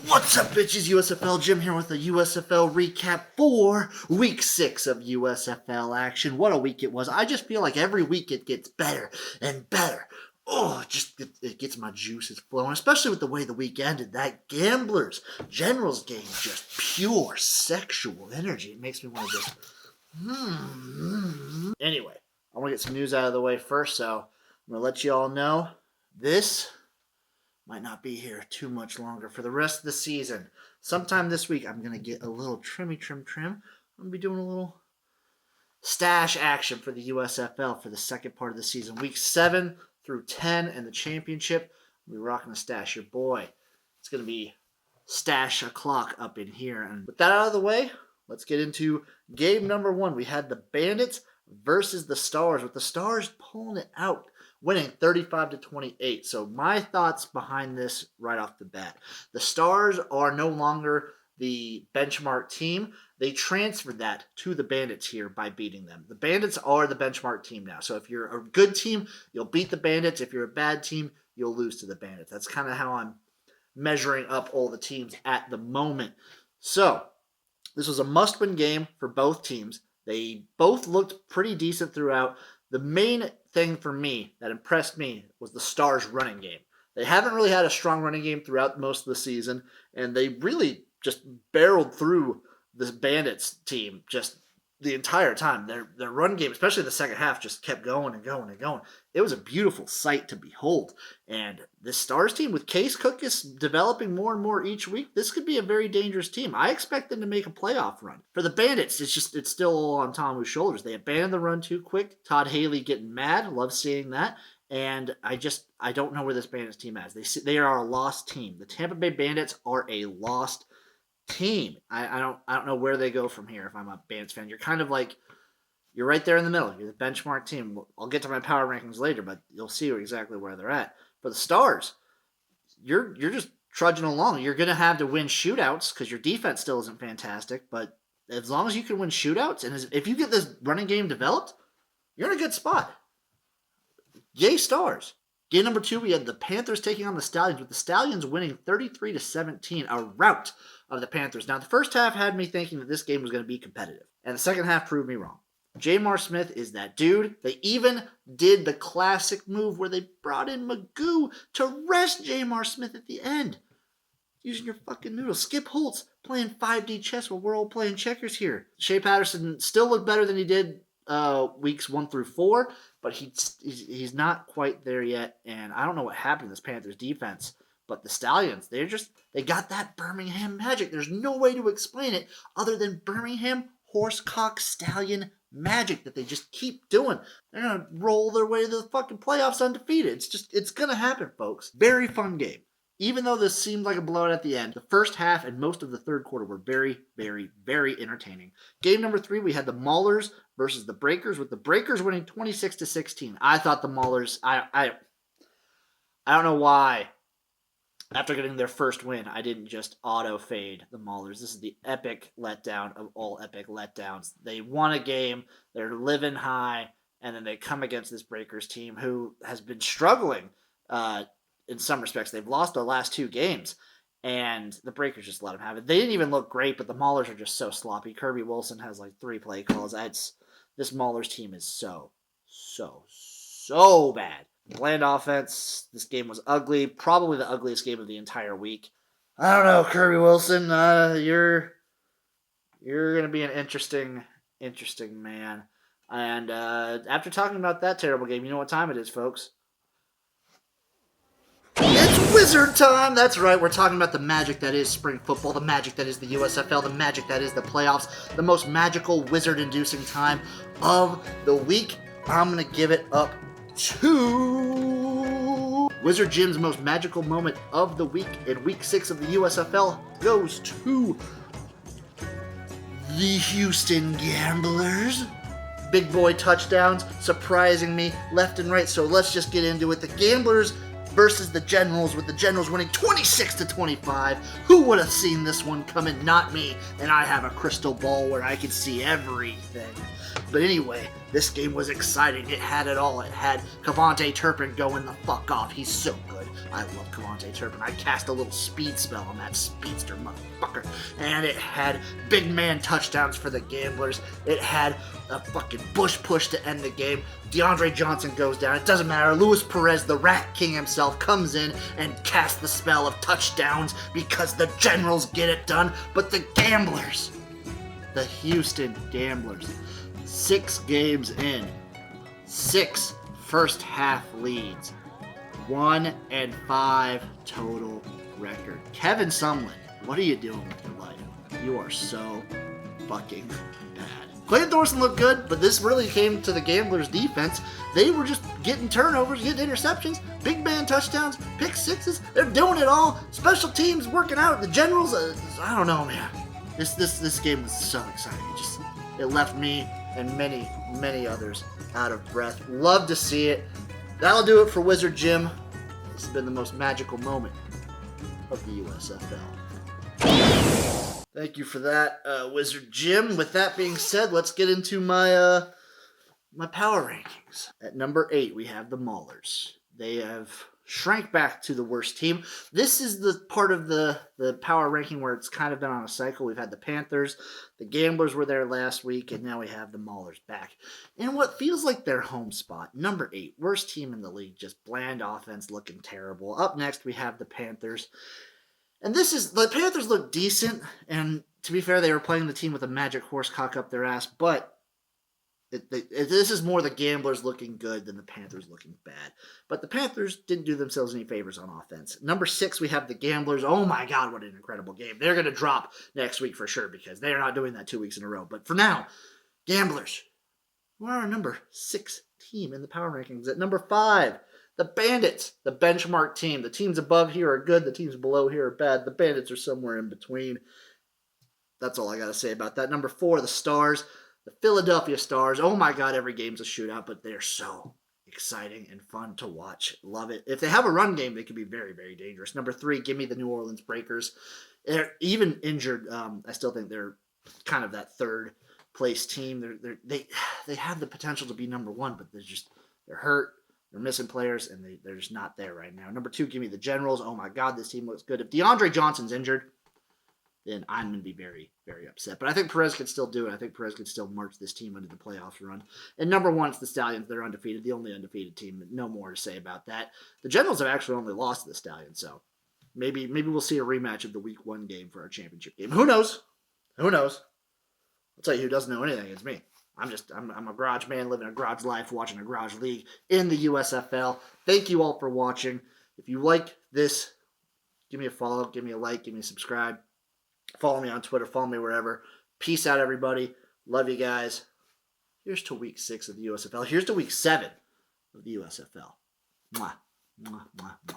What's up, bitches? USFL Jim here with a USFL recap for Week 6 of USFL action. What a week it was. I just feel like every week it gets better and better. Oh, it gets my juices flowing, especially with the way the week ended. That Gamblers Generals game, just pure sexual energy. It makes me want to just... Anyway, I want to get some news out of the way first, so I'm going to let you all know this might not be here too much longer for the rest of the season. Sometime this week, I'm going to get a little trim. I'm going to be doing a little stash action for the USFL for the second part of the season. Week 7 through 10 and the championship. We'll be rocking the stash. Your boy. It's going to be stash o'clock up in here. And with that out of the way, let's get into game number 1. We had the Bandits versus the Stars, with the Stars pulling it out, winning 35-28. So my thoughts behind this right off the bat. The Stars are no longer the benchmark team. They transferred that to the Bandits here by beating them. The Bandits are the benchmark team now. So if you're a good team, you'll beat the Bandits. If you're a bad team, you'll lose to the Bandits. That's kind of how I'm measuring up all the teams at the moment. So this was a must-win game for both teams. They both looked pretty decent throughout. The main thing for me that impressed me was the Stars' running game. They haven't really had a strong running game throughout most of the season, and they really just barreled through this Bandits team just the entire time. Their run game, especially the second half, just kept going and going and going. It was a beautiful sight to behold. And this Stars team, with Case Cook is developing more and more each week, this could be a very dangerous team. I expect them to make a playoff run. For the Bandits, it's still all on Tomu's shoulders. They abandoned the run too quick. Todd Haley getting mad. Love seeing that. And I don't know where this Bandits team is. They are a lost team. The Tampa Bay Bandits are a lost team. I don't know where they go from here. If I'm a Bandits fan, you're kind of like, you're right there in the middle. You're the benchmark team. I'll get to my power rankings later, but you'll see exactly where they're at. For the Stars, you're just trudging along. You're going to have to win shootouts because your defense still isn't fantastic, but as long as you can win shootouts, and if you get this running game developed, you're in a good spot. Yay, Stars. Game number 2, we had the Panthers taking on the Stallions, with the Stallions winning 33-17, a rout of the Panthers. Now, the first half had me thinking that this game was going to be competitive, and the second half proved me wrong. J.M.R. Smith is that dude. They even did the classic move where they brought in Magoo to rest J.M.R. Smith at the end. Using your fucking noodles. Skip Holtz playing 5D chess while we're all playing checkers here. Shea Patterson still looked better than he did weeks 1 through 4, but he's not quite there yet, and I don't know what happened to this Panthers defense, but the Stallions, they got that Birmingham magic. There's no way to explain it other than Birmingham horsecock stallion magic that they just keep doing. They're going to roll their way to the fucking playoffs undefeated. It's going to happen, folks. Very fun game. Even though this seemed like a blowout at the end, the first half and most of the third quarter were very, very, very entertaining. Game number 3, we had the Maulers versus the Breakers, with the Breakers winning 26-16. I thought the Maulers, I don't know why, after getting their first win, I didn't just auto-fade the Maulers. This is the epic letdown of all epic letdowns. They won a game, they're living high, and then they come against this Breakers team who has been struggling in some respects. They've lost their last 2 games, and the Breakers just let them have it. They didn't even look great, but the Maulers are just so sloppy. Kirby Wilson has like 3 play calls. This Maulers team is so bad. Bland offense. This game was ugly. Probably the ugliest game of the entire week. I don't know, Kirby Wilson. You're going to be an interesting man. And after talking about that terrible game, you know what time it is, folks. It's Wizard time! That's right, we're talking about the magic that is spring football, the magic that is the USFL, the magic that is the playoffs, the most magical, wizard-inducing time of the week. I'm going to give it up to Wizard Jim's most magical moment of the week in Week 6 of the USFL goes to the Houston Gamblers. Big boy touchdowns, surprising me left and right, so let's just get into it. The Gamblers versus the Generals, with the Generals winning 26-25. Who would have seen this one coming? Not me, and I have a crystal ball where I can see everything. But anyway, this game was exciting. It had it all. It had Cavante Turpin going the fuck off. He's so good. I love Cavante Turpin. I cast a little speed spell on that speedster motherfucker. And it had big man touchdowns for the Gamblers. It had a fucking bush push to end the game. DeAndre Johnson goes down. It doesn't matter. Luis Perez, the Rat King himself, comes in and casts the spell of touchdowns because the Generals get it done. But the Gamblers, the Houston Gamblers, 6 games in, 6 first half leads, 1-5 total record. Kevin Sumlin, what are you doing with your life? You are so fucking bad. Clayton Thorson looked good, but this really came to the Gamblers' defense. They were just getting turnovers, getting interceptions, big man touchdowns, pick sixes. They're doing it all. Special teams working out. The Generals, I don't know, man. This game was so exciting. It left me and many others out of breath. Love to see it. That'll do it for Wizard Jim. This has been the most magical moment of the USFL. Thank you for that, Wizard Jim. With that being said, let's get into my my power rankings. At number 8, we have the Maulers. They have shrank back to the worst team. This is the part of the power ranking where it's kind of been on a cycle. We've had the Panthers, the Gamblers were there last week, and now we have the Maulers back. In what feels like their home spot, number 8, worst team in the league, just bland offense, looking terrible. Up next, we have the Panthers. And the Panthers look decent, and to be fair, they were playing the team with a magic horse cock up their ass, but this is more the Gamblers looking good than the Panthers looking bad. But the Panthers didn't do themselves any favors on offense. Number 6, we have the Gamblers. Oh my God, what an incredible game. They're going to drop next week for sure because they are not doing that 2 weeks in a row. But for now, Gamblers, we're our number 6 team in the power rankings. At number 5, the Bandits, the benchmark team. The teams above here are good. The teams below here are bad. The Bandits are somewhere in between. That's all I got to say about that. Number 4, the Stars. The Philadelphia Stars. Oh my God, every game's a shootout, but they're so exciting and fun to watch. Love it. If they have a run game, they can be very, very dangerous. Number 3, give me the New Orleans Breakers. They're even injured. I still think they're kind of that third place team. They have the potential to be number 1, but they're hurt. They're missing players, and they're just not there right now. Number 2, give me the Generals. Oh my God, this team looks good. If DeAndre Johnson's injured, then I'm going to be very, very upset. But I think Perez can still do it. I think Perez can still march this team into the playoffs run. And number 1, it's the Stallions. They're undefeated, the only undefeated team. No more to say about that. The Generals have actually only lost to the Stallions, so maybe we'll see a rematch of the Week 1 game for our championship game. Who knows? Who knows? I'll tell you who doesn't know anything. It's me. I'm a garage man living a garage life, watching a garage league in the USFL. Thank you all for watching. If you like this, give me a follow, give me a like, give me a subscribe. Follow me on Twitter, follow me wherever. Peace out, everybody. Love you guys. Here's to week 6 of the USFL. Here's to week 7 of the USFL. Mwah, mwah, mwah, mwah.